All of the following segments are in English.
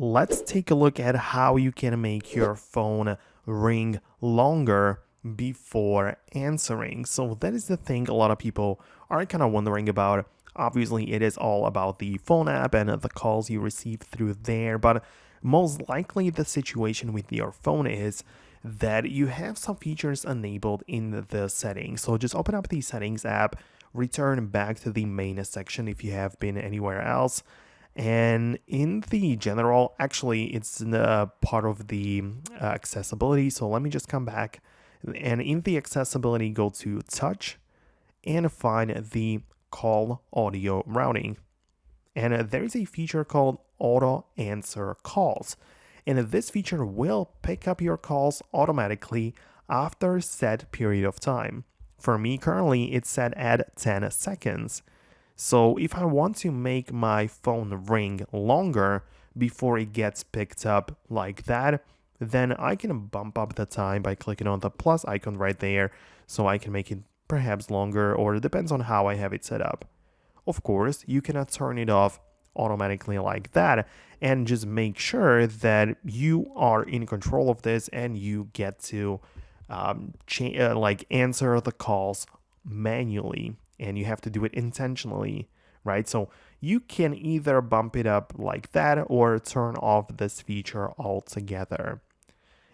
let's take a look at how you can make your phone ring longer before answering. So that is the thing a lot of people are kind of wondering about. Obviously, it is all about the phone app and the calls you receive through there, but most likely the situation with your phone is that you have some features enabled in the settings. So just open up the settings app, return back to the main section if you have been anywhere else, and in the general, actually, it's part of the accessibility. So let me just come back. And in the accessibility, go to touch and find the call audio routing. And there is a feature called auto answer calls. And this feature will pick up your calls automatically after a set period of time. For me, currently, it's set at 10 seconds. So if I want to make my phone ring longer before it gets picked up like that, then I can bump up the time by clicking on the plus icon right there, so I can make it perhaps longer, or it depends on how I have it set up. Of course, you cannot turn it off automatically like that, and just make sure that you are in control of this and you get to answer the calls manually, and you have to do it intentionally, right? So you can either bump it up like that or turn off this feature altogether.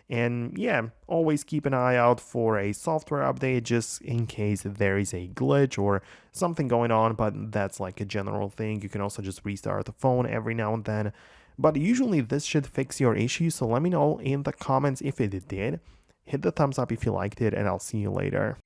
And yeah, always keep an eye out for a software update just in case there is a glitch or something going on, but that's like a general thing. You can also just restart the phone every now and then. But usually this should fix your issue, so let me know in the comments if it did. Hit the thumbs up if you liked it, and I'll see you later.